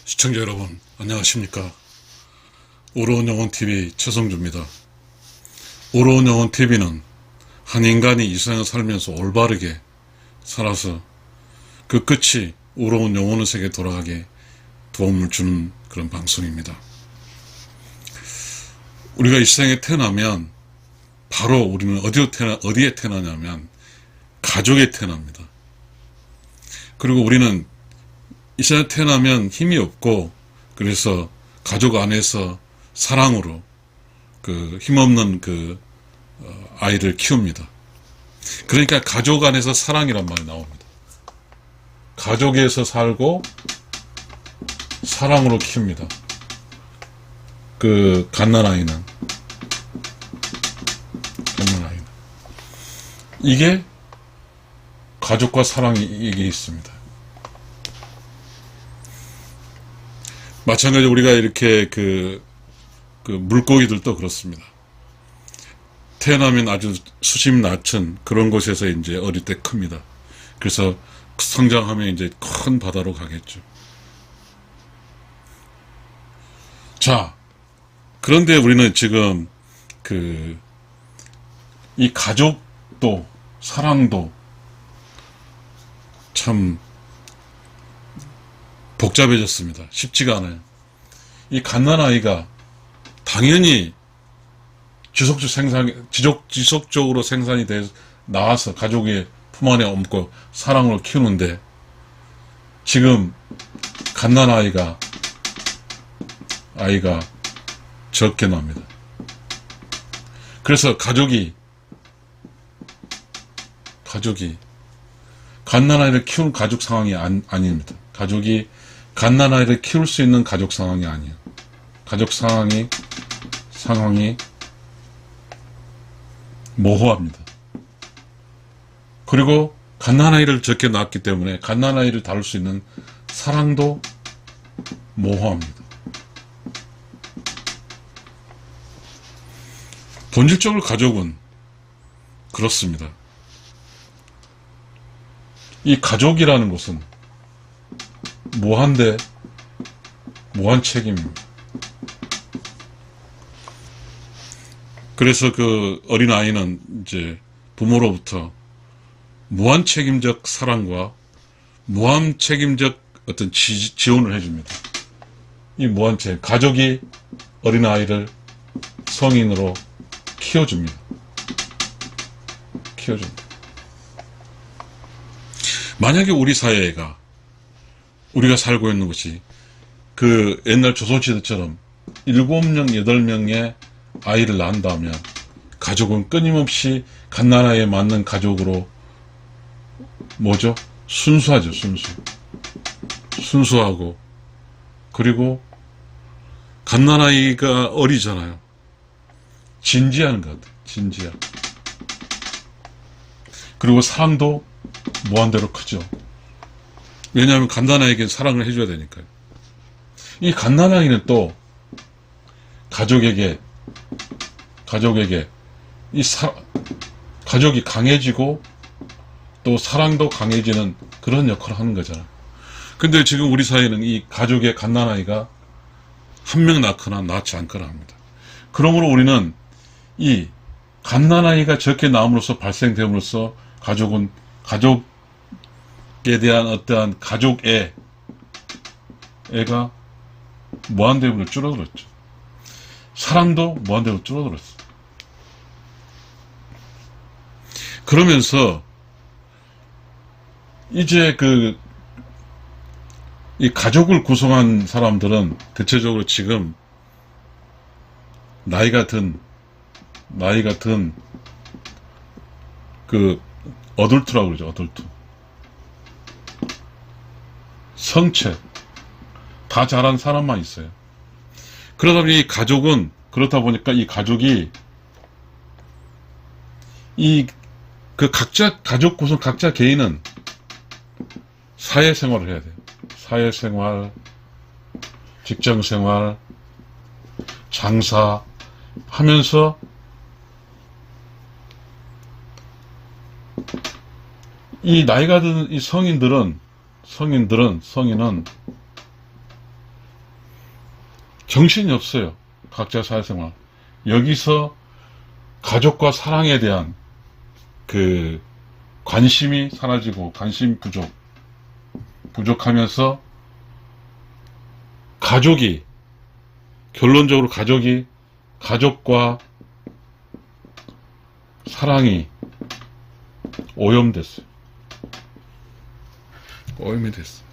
시청자 여러분, 안녕하십니까? 오로운 영혼TV 최성주입니다. 오로운 영혼TV는 한 인간이 이 세상을 살면서 올바르게 살아서 그 끝이 오로운 영혼의 세계에 돌아가게 도움을 주는 그런 방송입니다. 우리가 이 세상에 태어나면 바로 우리는 어디에 태어나냐면 가족에 태어납니다. 그리고 우리는 이 세상에 태어나면 힘이 없고, 그래서 가족 안에서 사랑으로 힘없는 아이를 키웁니다. 그러니까 가족 안에서 사랑이란 말이 나옵니다. 가족에서 살고 사랑으로 키웁니다. 갓난아이는 이게 가족과 사랑이 이게 있습니다. 마찬가지로 우리가 이렇게 물고기들도 그렇습니다. 태어나면 아주 수심 낮은 그런 곳에서 이제 어릴 때 큽니다. 그래서 성장하면 이제 큰 바다로 가겠죠. 자, 그런데 우리는 지금 이 가족도 사랑도 참 복잡해졌습니다. 쉽지가 않아요. 이 갓난아이가 당연히 지속적으로 생산이 돼서 나와서 가족의 품 안에 얹고 사랑으로 키우는데, 지금 갓난아이가 적게 납니다. 그래서 가족이 갓난아이를 키우는 가족 상황이 아닙니다. 가족이 갓난아이를 키울 수 있는 가족 상황이 아니에요. 가족 상황이 모호합니다. 그리고 갓난아이를 적게 낳았기 때문에 갓난아이를 다룰 수 있는 사랑도 모호합니다. 본질적으로 가족은 그렇습니다. 이 가족이라는 것은 무한 책임입니다. 그래서 어린 아이는 이제 부모로부터 무한 책임적 사랑과 무한 책임적 어떤 지원을 해줍니다. 이 가족이 어린 아이를 성인으로 키워줍니다. 만약에 우리 사회가, 우리가 살고 있는 것이 옛날 조선시대처럼 7명, 8명의 아이를 낳는다면 가족은 끊임없이 갓난아이에 맞는 가족으로 순수하죠. 순수하고, 그리고 갓난아이가 어리잖아요. 진지한 것 같아요. 진지한. 그리고 사랑도 무한대로 크죠. 왜냐하면 갓난아이에게 사랑을 해줘야 되니까요. 이 갓난아이는 또 가족에게 가족이 강해지고 또 사랑도 강해지는 그런 역할을 하는 거잖아요. 근데 지금 우리 사회는 이 가족의 갓난아이가 한 명 낳거나 낳지 않거나 합니다. 그러므로 우리는 이 갓난아이가 적게 나옴으로써 발생됨으로써 가족에 대한 어떠한 가족애가 무한대로 줄어들었죠. 사랑도 무한대로 줄어들었어요. 그러면서 이제 이 가족을 구성한 사람들은 대체적으로 지금 나이가 든 어덜트라고 그러죠. 어덜트. 성체. 다 자란 사람만 있어요. 그러다 보니 그렇다 보니까 이 가족이 가족 구성 각자 개인은 사회생활을 해야 돼요. 사회생활, 직장생활, 장사 하면서 이 나이가 든 이 성인은 정신이 없어요. 각자 사회생활. 여기서 가족과 사랑에 대한 그 관심이 사라지고 관심 부족하면서 결론적으로 가족과 사랑이 오염됐어요. 오염이 됐어요.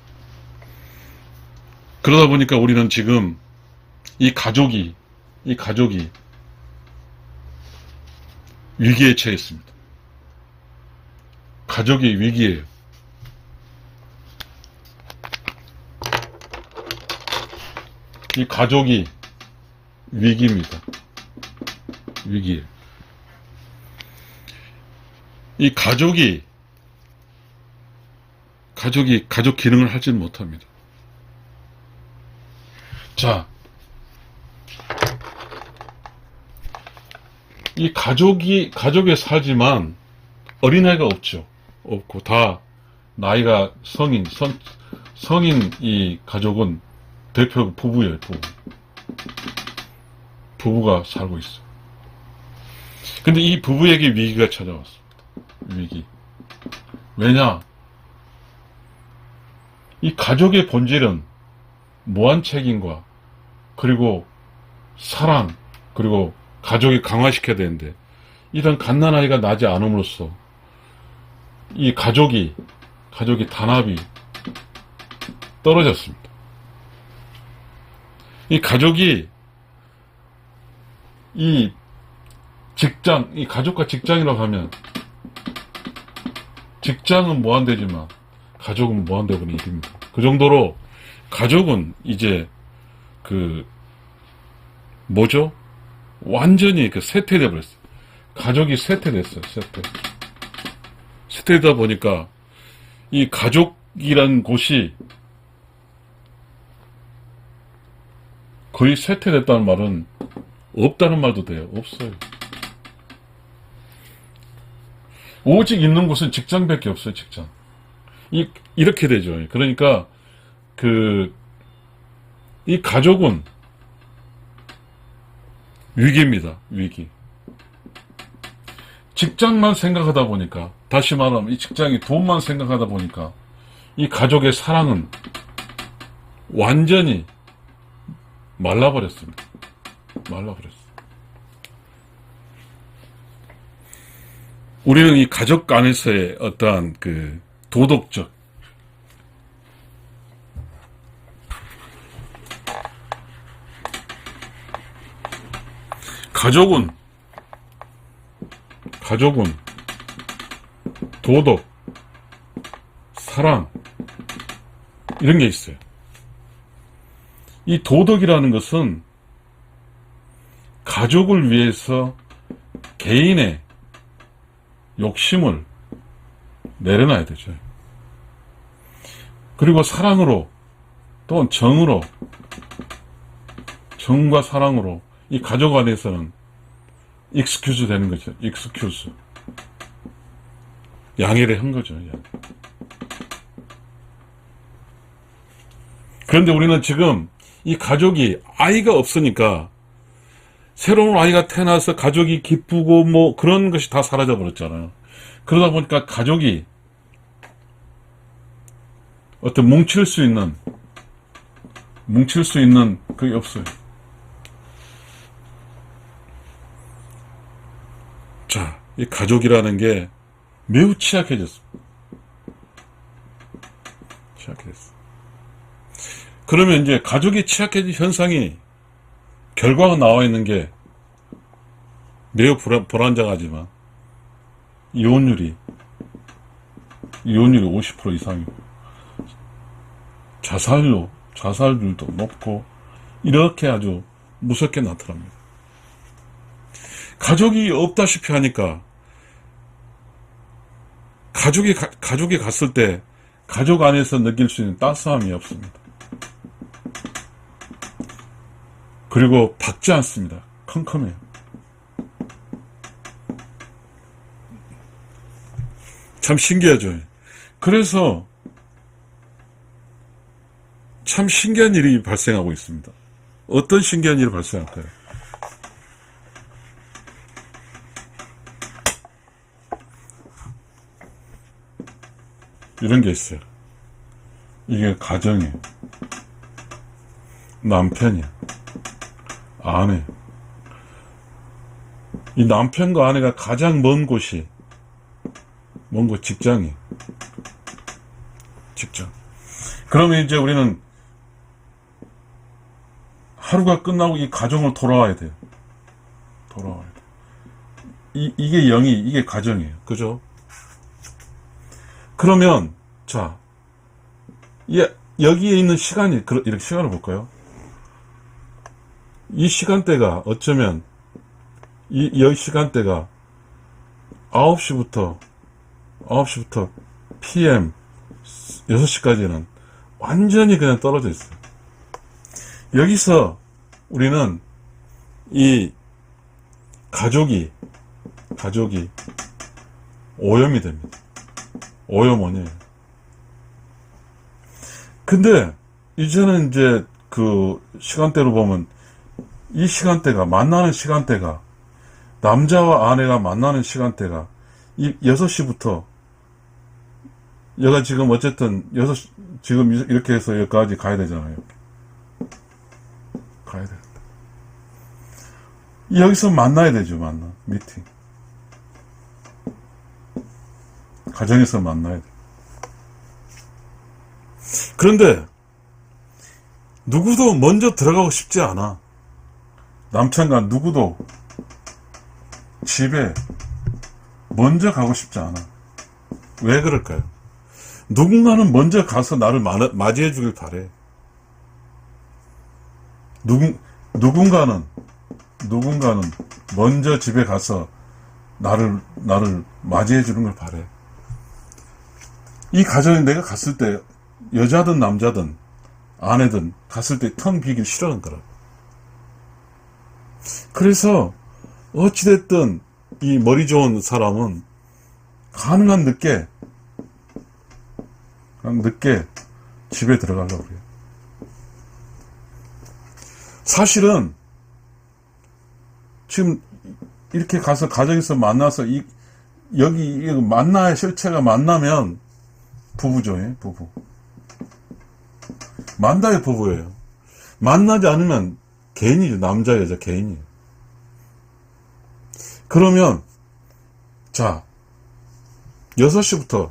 그러다 보니까 우리는 지금 이 가족이 위기에 처했습니다. 가족이 위기예요. 이 가족이 위기입니다. 위기예요. 이 가족 기능을 하지 못합니다. 자, 이 가족에 살지만 어린아이가 없고 다 나이가 성인 이 가족은 대표 부부예요. 부부가 살고 있어요. 근데 이 부부에게 위기가 찾아왔습니다. 위기. 왜냐? 이 가족의 본질은 무한 책임과 그리고 사랑 그리고 가족이 강화시켜야 되는데 이런 갓난아이가 나지 않음으로써 이 가족이 단합이 떨어졌습니다. 이 가족이 이 가족과 직장이라고 하면 직장은 무한대지만 가족은 무한대분의 일입니다. 그 정도로 가족은 이제 완전히 쇠퇴돼 버렸어요. 가족이 쇠퇴됐어요. 쇠퇴되다 보니까 이 가족이란 곳이 거의 쇠퇴됐다는 말은 없다는 말도 돼요. 없어요. 오직 있는 곳은 직장밖에 없어요. 직장. 이렇게 되죠. 그러니까 이 가족은 위기입니다. 위기. 직장만 생각하다 보니까, 다시 말하면 이 직장이 돈만 생각하다 보니까 이 가족의 사랑은 완전히 말라버렸습니다. 우리는 이 가족 안에서의 어떠한 도덕적 가족은 도덕, 사랑 이런 게 있어요. 이 도덕이라는 것은 가족을 위해서 개인의 욕심을 내려놔야 되죠. 그리고 사랑으로 또는 정과 사랑으로 이 가족 안에서는 익스큐즈 되는 거죠. 익스큐즈. 양해를 한 거죠. 그런데 우리는 지금 이 가족이 아이가 없으니까 새로운 아이가 태어나서 가족이 기쁘고 그런 것이 다 사라져 버렸잖아요. 그러다 보니까 가족이 어떤 뭉칠 수 있는 그게 없어요. 자, 이 가족이라는 게 매우 취약해졌습니다. 그러면 이제 가족이 취약해진 현상이 결과가 나와 있는 게 매우 불안정하지만 이혼율이 50% 이상이고 자살률도 높고 이렇게 아주 무섭게 나타납니다. 가족이 없다시피 하니까 가족이 갔을 때 가족 안에서 느낄 수 있는 따스함이 없습니다. 그리고 받지 않습니다. 컴컴해요. 참 신기하죠. 그래서 참 신기한 일이 발생하고 있습니다. 어떤 신기한 일이 발생할까요? 이런 게 있어요. 이게 가정이에요. 남편이야. 아내. 이 남편과 아내가 가장 먼 곳 직장이에요. 직장. 그러면 이제 우리는 하루가 끝나고 이 가정을 돌아와야 돼요. 돌아와야 돼요. 이게 영이, 이게 가정이에요. 그죠? 그러면, 자, 여기에 있는 시간이, 이렇게 시간을 볼까요? 이 시간대가 어쩌면, 여기 시간대가 9시부터 PM 6시까지는 완전히 그냥 떨어져 있어요. 여기서 우리는 이 가족이 오염이 됩니다. 오염원이에요. 근데 이제는 이제 그 시간대로 보면 이 시간대가, 만나는 시간대가, 남자와 아내가 만나는 시간대가 이 6시부터, 얘가 지금 어쨌든 지금 이렇게 해서 여기까지 가야 되잖아요. 가야 돼. 여기서 만나야 되죠, 미팅. 가정에서 만나야 돼. 그런데 누구도 먼저 들어가고 싶지 않아. 남편과 누구도 집에 먼저 가고 싶지 않아. 왜 그럴까요? 누군가는 먼저 가서 나를 맞이해 주길 바래. 누군가는 먼저 집에 가서 나를 맞이해 주는 걸 바래. 이 가정에 내가 갔을 때, 여자든 남자든 아내든 갔을 때 텅 비길 싫어하는 거라. 그래서 어찌됐든 이 머리 좋은 사람은 가능한 늦게 집에 들어가려고 그래요. 사실은 지금 이렇게 가서 가정에서 만나서 여기 만나야, 실체가 만나면 부부죠. 부부. 만나야 부부예요. 만나지 않으면 개인이죠. 남자 여자 개인이에요. 그러면 자 6시부터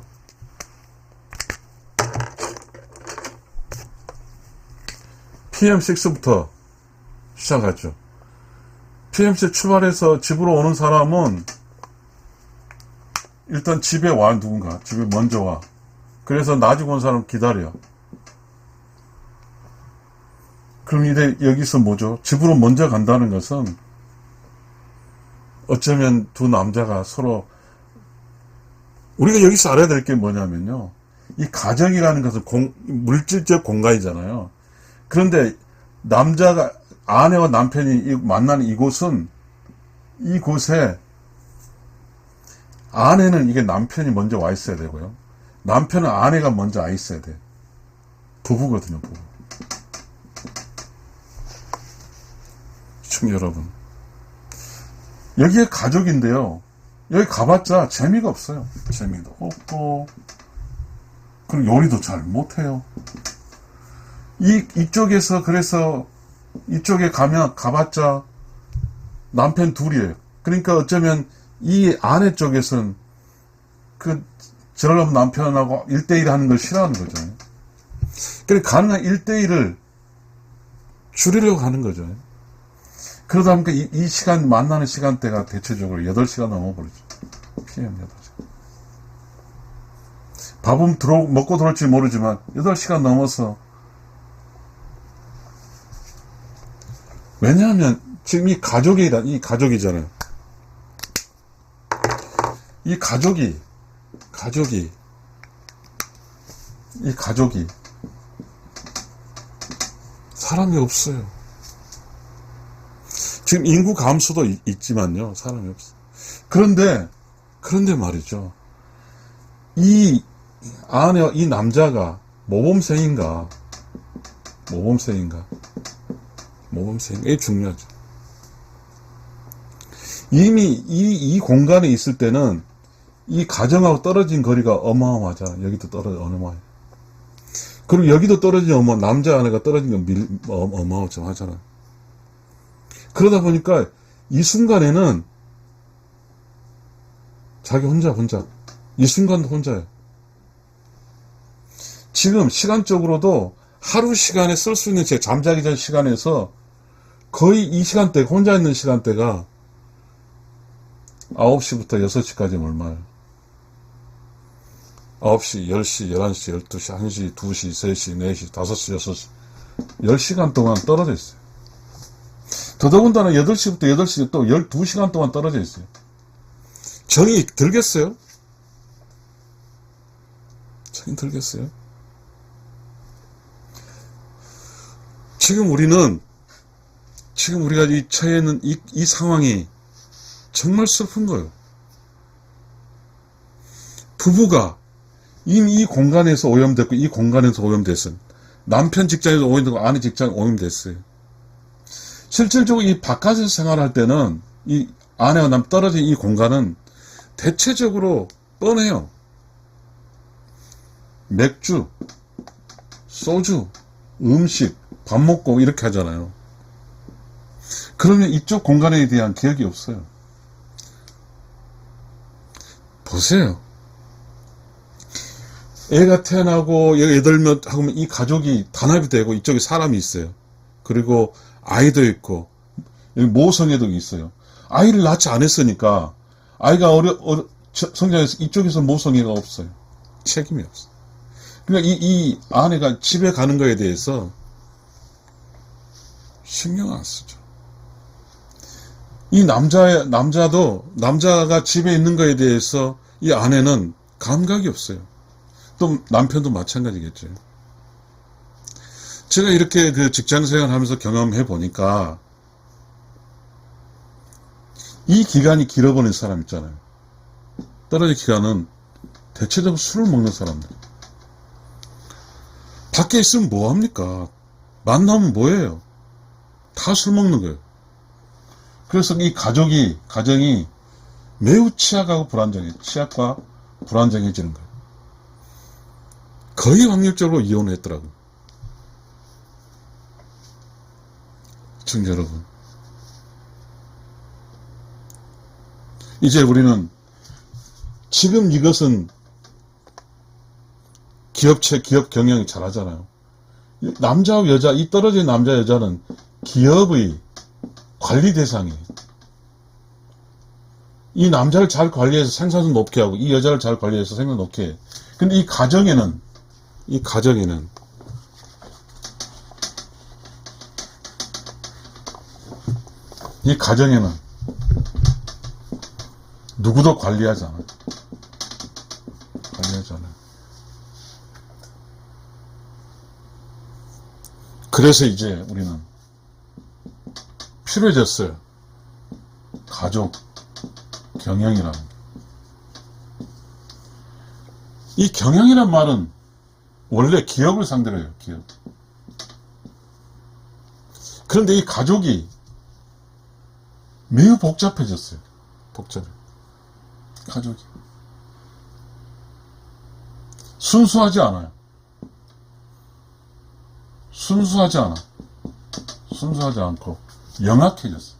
PM6부터 시작하죠. PM6 출발해서 집으로 오는 사람은 일단 집에 와. 누군가 집에 먼저 와. 그래서 나중에 온 사람 기다려. 그럼 이제 여기서 뭐죠? 집으로 먼저 간다는 것은 어쩌면 두 남자가 서로, 우리가 여기서 알아야 될 게 뭐냐면요, 이 가정이라는 것은 물질적 공간이잖아요. 그런데 남자가, 아내와 남편이 만나는 이곳에 아내는 이게 남편이 먼저 와 있어야 되고요, 남편은 아내가 먼저 와 있어야 돼. 부부거든요, 부부. 시청자 여러분, 여기에 가족인데요, 여기 가봤자 재미가 없어요. 재미도 없고, 그리고 요리도 잘 못해요. 이쪽에서, 그래서 이쪽에 가봤자 남편 둘이에요. 그러니까 어쩌면 이 아내 쪽에서는 저런 남편하고 1대1 하는 걸 싫어하는 거죠. 그러니까 가능한 1대1을 줄이려고 하는 거죠. 그러다 보니까 이 시간, 만나는 시간대가 대체적으로 8시가 넘어버리죠. PM 8시. 밥은 먹고 들어올지 모르지만 8시간 넘어서, 왜냐하면 지금 이 가족이잖아요. 이 가족이 사람이 없어요. 지금 인구 감소도 있지만요, 사람이 없어. 그런데 말이죠, 이 아내와 이 남자가 모범생인가 모범생. 이게 중요하죠. 이미 이 공간에 있을 때는 이 가정하고 떨어진 거리가 어마어마하잖아. 여기도 어마어마해. 그리고 여기도 떨어지면 남자 아내가 떨어진 건 어마어마하잖아. 그러다 보니까 이 순간에는 자기 혼자. 이 순간도 혼자야. 지금 시간적으로도 하루 시간에 쓸 수 있는 제 잠자기 전 시간에서 거의 이 시간대, 혼자 있는 시간대가 9시부터 6시까지는 얼마예요? 9시, 10시, 11시, 12시, 1시, 2시, 3시, 4시, 5시, 6시 10시간 동안 떨어져 있어요. 더더군다나 8시부터 8시 또 12시간 동안 떨어져 있어요. 정이 들겠어요? 정이 들겠어요? 지금 우리가 이 처해 있는 이 상황이 정말 슬픈 거예요. 부부가 이미 이 공간에서 오염됐고, 이 공간에서 오염됐어요. 남편 직장에서 오염되고, 아내 직장에 오염됐어요. 실질적으로 이 바깥에서 생활할 때는 이 아내와 남 떨어진 이 공간은 대체적으로 뻔해요. 맥주, 소주, 음식, 밥 먹고 이렇게 하잖아요. 그러면 이쪽 공간에 대한 기억이 없어요. 보세요. 애가 태어나고 여덟 하면 이 가족이 단합이 되고 이쪽에 사람이 있어요. 그리고 아이도 있고 모성애도 있어요. 아이를 낳지 않았으니까 아이가 성장해서 이쪽에서 모성애가 없어요. 책임이 없어요. 그러니까 이 아내가 집에 가는 거에 대해서 신경 안 쓰죠. 이 남자가 집에 있는 거에 대해서 이 아내는 감각이 없어요. 또 남편도 마찬가지겠죠. 제가 이렇게 그 직장생활 하면서 경험해 보니까 이 기간이 길어버린 사람 있잖아요. 떨어진 기간은 대체적으로 술을 먹는 사람들. 밖에 있으면 뭐합니까? 만나면 뭐예요? 다 술 먹는 거예요. 그래서 이 가정이 매우 취약하고 취약과 불안정해지는 거예요. 거의 확률적으로 이혼을 했더라고요. 시청자 여러분. 이제 우리는 지금 이것은 기업 경영이 잘하잖아요. 남자와 여자, 이 떨어진 남자 여자는 기업의 관리 대상이에요. 이 남자를 잘 관리해서 생산성 높게 하고 이 여자를 잘 관리해서 생산 높게 해. 근데 이 가정에는 누구도 관리하지 않아요. 그래서 이제 우리는 필요해졌어요. 가족 경영이라는 게. 이 경영이란 말은 원래 기업을 상대로 해요. 기업. 그런데 이 가족이 매우 복잡해졌어요. 복잡해. 가족이 순수하지 않아요. 순수하지 않고 영악해졌어.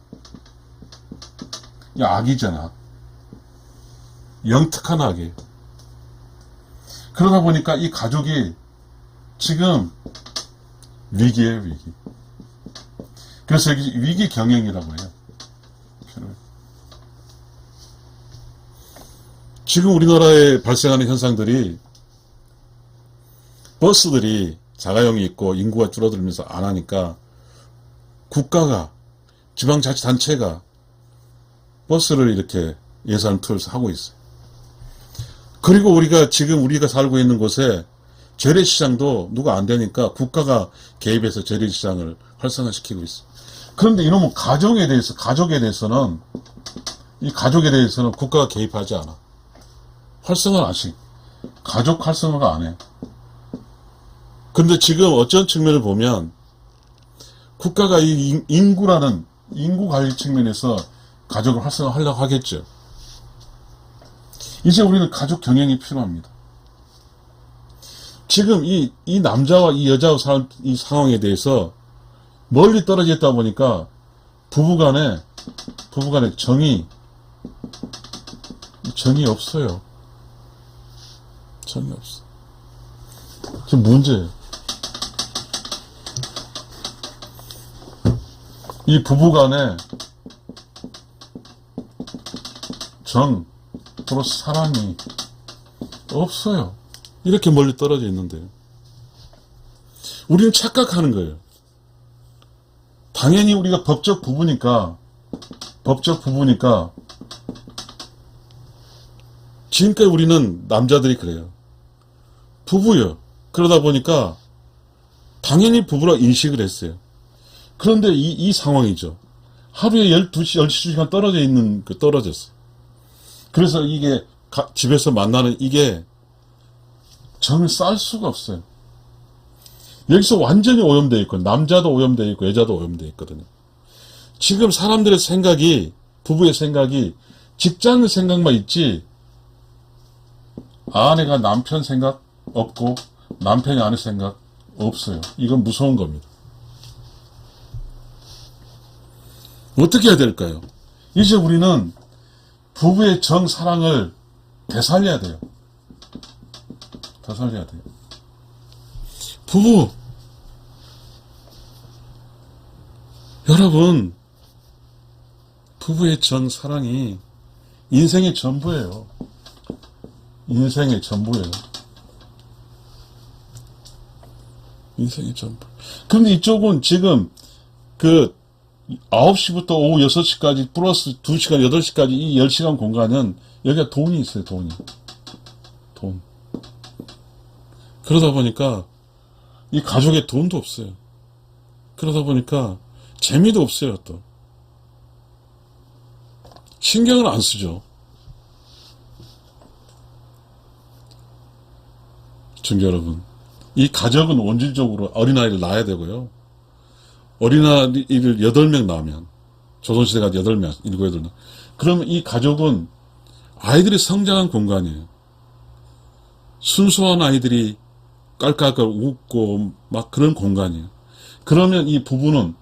이 악이잖아. 영특한 악이에요. 그러다 보니까 이 가족이 지금 위기예요, 위기. 그래서 여기 위기 경영이라고 해요. 지금 우리나라에 발생하는 현상들이 버스들이 자가용이 있고 인구가 줄어들면서 안 하니까 국가가 지방자치단체가 버스를 이렇게 예산을 투여해서 하고 있어요. 그리고 우리가 살고 있는 곳에 재래시장도 누가 안 되니까 국가가 개입해서 재래시장을 활성화시키고 있어요. 그런데 이놈은 가족에 대해서는 국가가 개입하지 않아. 가족 활성화가 안 해. 근데 지금 어쩐 측면을 보면 국가가 이 인구라는 인구 관리 측면에서 가족을 활성화하려고 하겠죠. 이제 우리는 가족 경영이 필요합니다. 지금 이 남자와 이 여자의 이 상황에 대해서 멀리 떨어져 있다 보니까 부부간에 정이 없어요. 정이 없어. 지금 문제예요. 이 부부간에 서로 사랑이 없어요. 이렇게 멀리 떨어져 있는데요. 우리는 착각하는 거예요. 당연히 우리가 법적 부부니까 지금까지 우리는 남자들이 그래요. 부부요. 그러다 보니까 당연히 부부라 인식을 했어요. 그런데 이 상황이죠. 하루에 12시간 떨어졌어요. 그래서 이게 집에서 만나는 이게 정을 쌓을 수가 없어요. 여기서 완전히 오염되어 있고, 남자도 오염되어 있고, 여자도 오염되어 있거든요. 지금 사람들의 생각이, 부부의 생각이 직장 생각만 있지, 아내가 남편 생각 없고, 남편이 아내 생각 없어요. 이건 무서운 겁니다. 어떻게 해야 될까요? 이제 우리는 부부의 정, 사랑을 되살려야 돼요. 되살려야 돼요. 부부, 여러분, 부부의 정, 사랑이 인생의 전부예요. 인생의 전부예요. 인생의 전부. 그런데 이쪽은 지금 9시부터 오후 6시까지 플러스 2시간, 8시까지 이 10시간 공간은 여기가 돈이 있어요, 돈이. 돈. 그러다 보니까 이 가족에 돈도 없어요. 그러다 보니까 재미도 없어요, 또. 신경을 안 쓰죠. 청자 여러분, 이 가족은 원질적으로 어린아이를 낳아야 되고요. 어린아이를 8명 낳으면, 조선시대가 8명, 7, 8명. 그러면 이 가족은 아이들이 성장한 공간이에요. 순수한 아이들이 깔깔깔 웃고 막 그런 공간이에요. 그러면 이 부부는,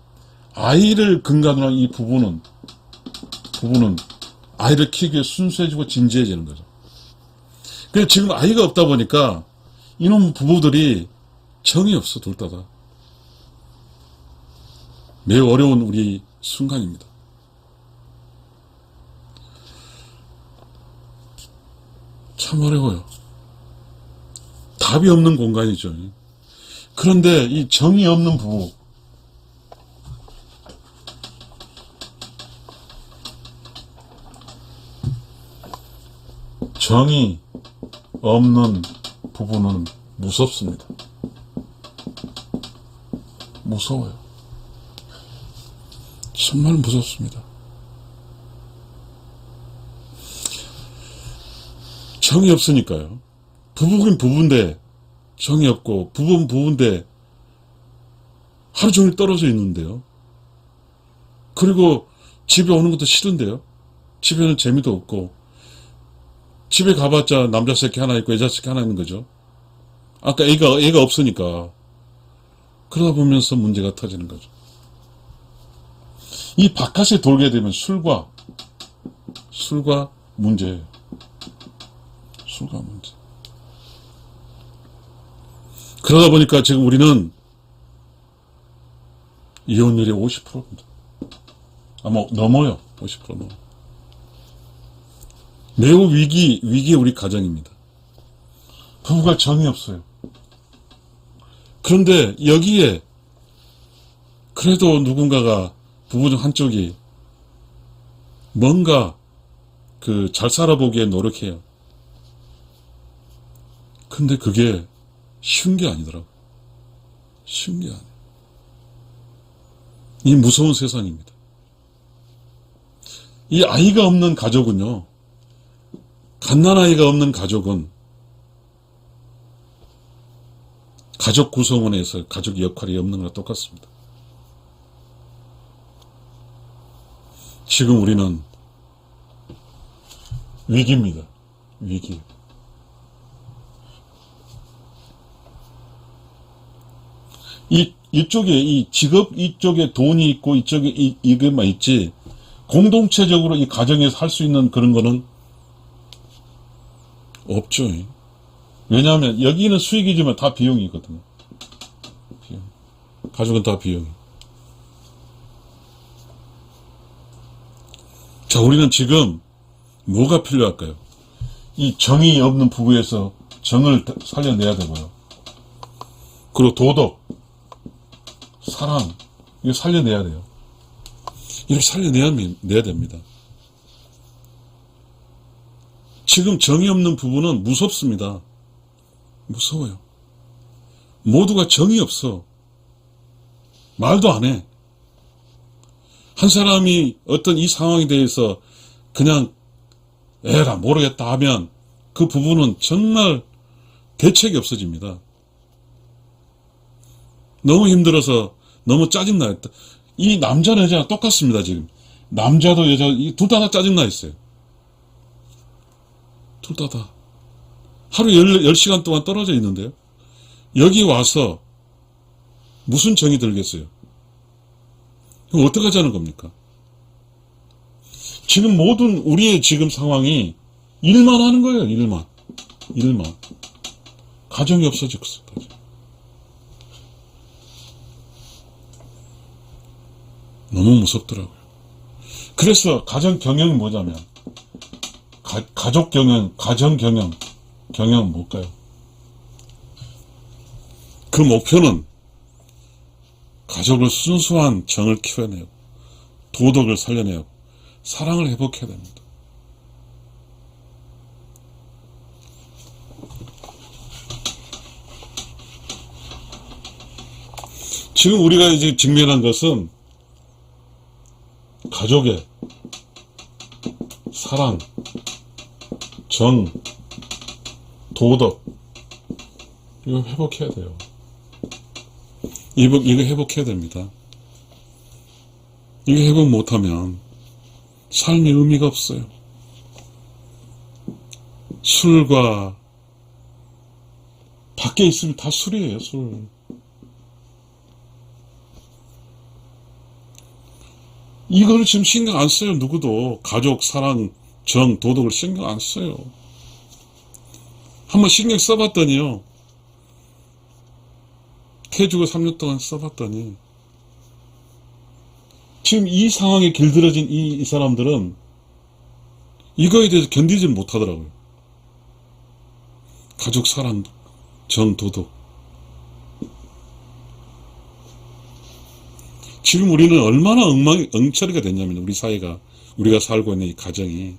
아이를 근간으로 한 이 부부는 아이를 키우기에 순수해지고 진지해지는 거죠. 그래서 지금 아이가 없다 보니까 이놈 부부들이 정이 없어, 둘 다. 매우 어려운 우리 순간입니다. 참 어려워요. 답이 없는 공간이죠. 그런데 이 정이 없는 부부, 정이 없는 부부는 무섭습니다. 무서워요. 정말 무섭습니다. 정이 없으니까요. 부부긴 부부인데 정이 없고, 부부는 부부인데 하루 종일 떨어져 있는데요. 그리고 집에 오는 것도 싫은데요. 집에는 재미도 없고, 집에 가봤자 남자 새끼 하나 있고 여자 새끼 하나 있는 거죠. 아까 애가 없으니까. 그러다 보면서 문제가 터지는 거죠. 이 바깥에 돌게 되면 술과 문제예요. 술과 문제. 그러다 보니까 지금 우리는 이혼율이 50%입니다. 아마 넘어요. 50% 넘어. 매우 위기의 우리 가정입니다. 부부가 정이 없어요. 그런데 여기에 그래도 누군가가, 부부 중 한쪽이 뭔가 잘 살아보기에 노력해요. 근데 그게 쉬운 게 아니더라고요. 쉬운 게 아니에요. 이 무서운 세상입니다. 이 아이가 없는 가족은요, 갓난아이가 없는 가족은 가족 구성원에서 가족의 역할이 없는 거랑 똑같습니다. 지금 우리는 위기입니다. 위기. 이쪽에 이 직업 이쪽에 돈이 있고 이쪽에 이게만 있지 공동체적으로 이 가정에서 할 수 있는 그런 거는 없죠. 왜냐하면 여기는 수익이지만 다 비용이거든요. 비용. 가족은 다 비용이. 자, 우리는 지금 뭐가 필요할까요? 이 정이 없는 부부에서 정을 살려내야 되고요. 그리고 도덕, 사랑, 이거 살려내야 돼요. 이렇게 살려내야 됩니다. 지금 정이 없는 부부는 무섭습니다. 무서워요. 모두가 정이 없어. 말도 안 해. 한 사람이 어떤 이 상황에 대해서 그냥 에라 모르겠다 하면 그 부부는 정말 대책이 없어집니다. 너무 힘들어서 너무 짜증나. 이 남자는 여자가 똑같습니다. 지금 남자도 여자 둘 다 짜증나 있어요. 둘 다. 하루 10시간 동안 떨어져 있는데요. 여기 와서 무슨 정이 들겠어요? 그럼 어떻게 하자는 겁니까? 지금 모든 우리의 지금 상황이 일만 하는 거예요. 일만. 가정이 없어졌어. 너무 무섭더라고요. 그래서 가정 경영이 뭐냐면 가족 경영, 가정 경영은 뭘까요? 그 목표는 가족을 순수한 정을 키워내고 도덕을 살려내고 사랑을 회복해야 됩니다. 지금 우리가 이제 직면한 것은 가족의 사랑, 정, 도덕 이거 회복해야 돼요. 이거 회복해야 됩니다. 이거 회복 못하면 삶의 의미가 없어요. 술과 밖에 있으면 다 술이에요. 술. 이걸 지금 신경 안 써요. 누구도 가족, 사랑, 정, 도덕을 신경 안 써요. 한번 신경 써봤더니요. 태주고 3년 동안 써봤더니 지금 이 상황에 길들여진 이 사람들은 이거에 대해서 견디질 못하더라고요. 가족, 사랑, 정, 도덕. 지금 우리는 얼마나 엉처리가 됐냐면 우리 사회가 우리가 살고 있는 이 가정이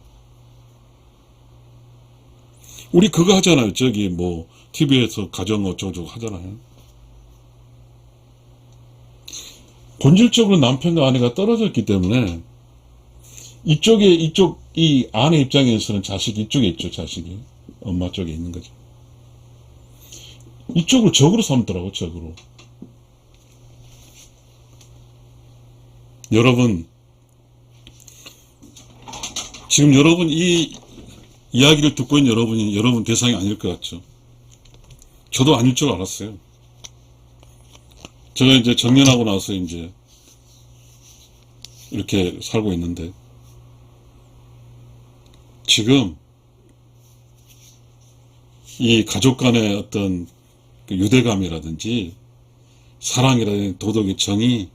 우리 그거 하잖아요. 저기 뭐 TV에서 가정 어쩌고저쩌고 하잖아요. 본질적으로 남편과 아내가 떨어졌기 때문에 이 아내 입장에서는 자식이 이쪽에 있죠. 자식이 엄마 쪽에 있는 거죠. 이쪽을 적으로 삼더라고. 적으로. 여러분 지금 여러분 이 이야기를 듣고 있는 여러분이 여러분 대상이 아닐 것 같죠. 저도 아닐 줄 알았어요. 제가 이제 정년하고 나서 이제 이렇게 살고 있는데 지금 이 가족 간의 어떤 그 유대감이라든지 사랑이라든지 도덕의 정이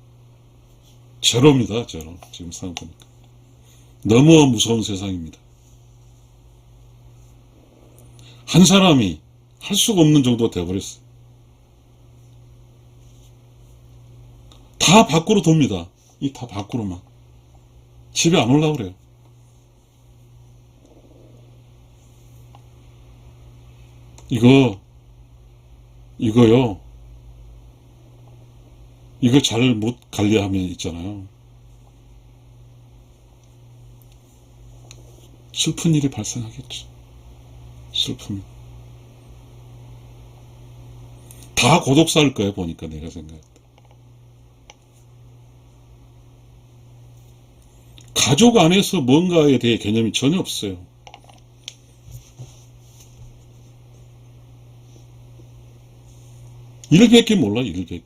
제로입니다. 제로. 지금 생각해보니까 너무 무서운 세상입니다. 한 사람이 할 수가 없는 정도가 되어버렸어요. 다 밖으로 돕니다. 이 다 밖으로만. 집에 안 오려고 그래요. 이거요. 이거 잘 못 관리하면 있잖아요. 슬픈 일이 발생하겠죠. 슬픔이. 다 고독사일 거예요, 보니까 내가 생각할 때. 가족 안에서 뭔가에 대해 개념이 전혀 없어요. 일밖에 몰라, 일밖에.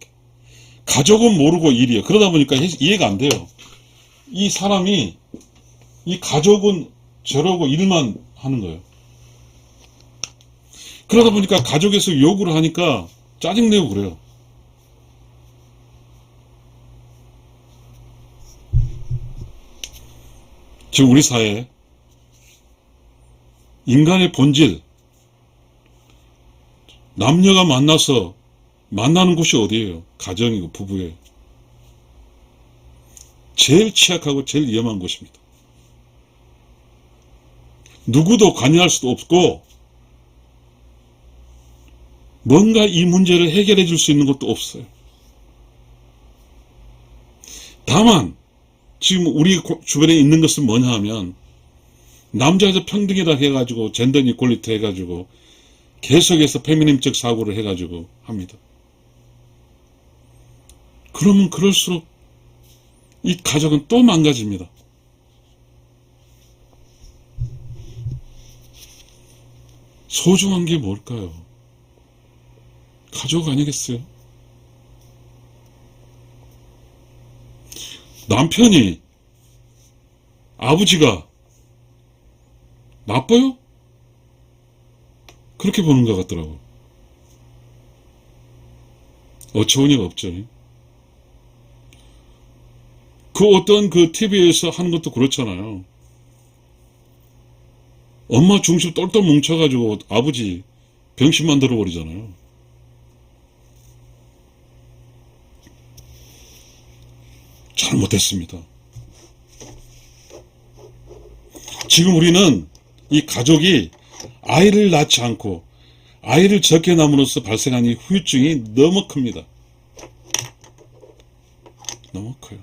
가족은 모르고 일이에요. 그러다 보니까 이해가 안 돼요. 이 사람이, 이 가족은 저러고 일만 하는 거예요. 그러다 보니까 가족에서 요구를 하니까 짜증내고 그래요. 지금 우리 사회에 인간의 본질, 남녀가 만나서 만나는 곳이 어디예요? 가정이고 부부예요. 제일 취약하고 제일 위험한 곳입니다. 누구도 관여할 수도 없고 뭔가 이 문제를 해결해 줄 수 있는 것도 없어요. 다만 지금 우리 주변에 있는 것은 뭐냐 하면 남자 여자 평등이다 해가지고 젠더 이퀄리티 해가지고 계속해서 페미님적 사고를 해가지고 합니다. 그러면 그럴수록 이 가족은 또 망가집니다. 소중한 게 뭘까요? 가족 아니겠어요? 남편이, 아버지가 나빠요? 그렇게 보는 것 같더라고. 어처구니가 없죠. 그 어떤 그 TV에서 하는 것도 그렇잖아요. 엄마 중심 똘똘 뭉쳐가지고 아버지 병신 만들어버리잖아요. 잘못했습니다. 지금 우리는 이 가족이 아이를 낳지 않고 아이를 적게 낳음으로써 발생한 이 후유증이 너무 큽니다. 너무 커요.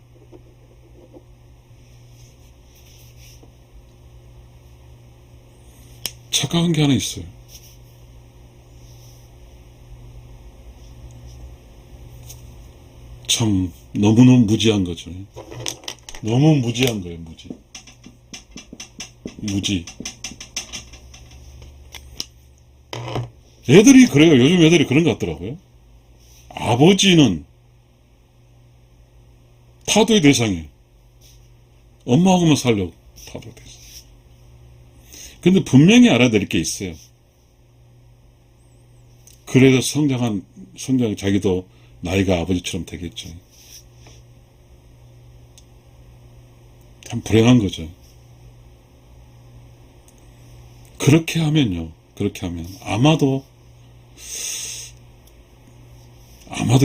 착각한 게 하나 있어요. 참 너무너무 무지한 거죠. 너무 무지한 거예요. 무지. 애들이 그래요. 요즘 애들이 그런 것 같더라고요. 아버지는 타도의 대상이에요. 엄마하고만 살려고 타도의 대상. 근데 분명히 알아야 될 게 있어요. 그래서 성장 자기도 나이가 아버지처럼 되겠죠. 참 불행한 거죠. 그렇게 하면 아마도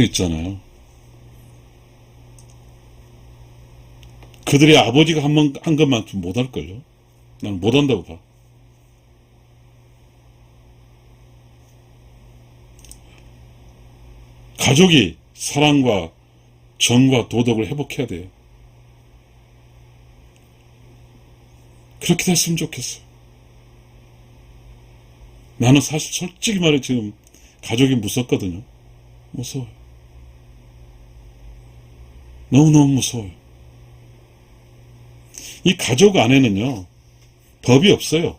있잖아요. 그들의 아버지가 한 것만큼 못할걸요. 나는 못한다고 봐. 가족이 사랑과 정과 도덕을 회복해야 돼요. 그렇게 됐으면 좋겠어요. 나는 사실 솔직히 말해 지금 가족이 무섭거든요. 무서워요. 너무너무 무서워요. 이 가족 안에는요, 법이 없어요.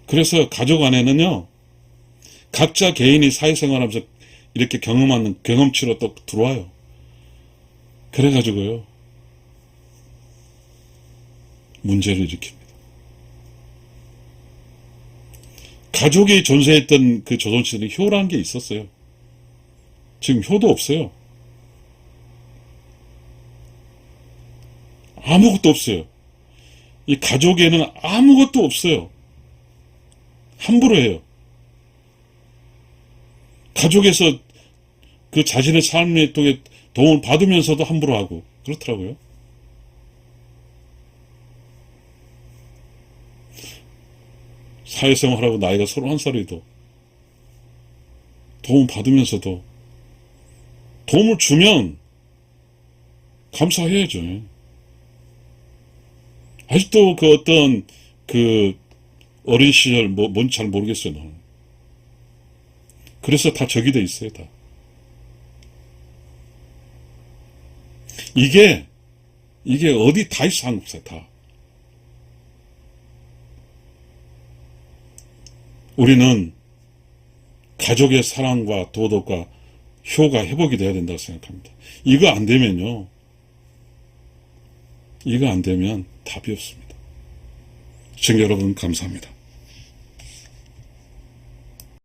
그래서 가족 안에는요, 각자 개인이 사회생활하면서 이렇게 경험하는 경험치로 또 들어와요. 그래가지고요, 문제를 일으킵니다. 가족이 존재했던 그 조선시대는 효라는 게 있었어요. 지금 효도 없어요. 아무것도 없어요. 이 가족에는 아무것도 없어요. 함부로 해요. 가족에서 그 자신의 삶의 통에 도움을 받으면서도 함부로 하고 그렇더라고요. 사회생활하고 나이가 31살이도 도움 받으면서도 도움을 주면 감사해야죠. 아직도 그 어떤 그 어린 시절 뭔지 잘 모르겠어요. 나는. 그래서 다 적이 돼 있어요. 다. 이게 이게 어디 다 있어, 한국사에 다. 우리는 가족의 사랑과 도덕과 효가 회복이 돼야 된다고 생각합니다. 이거 안 되면요. 이거 안 되면 답이 없습니다. 시청자 여러분 감사합니다.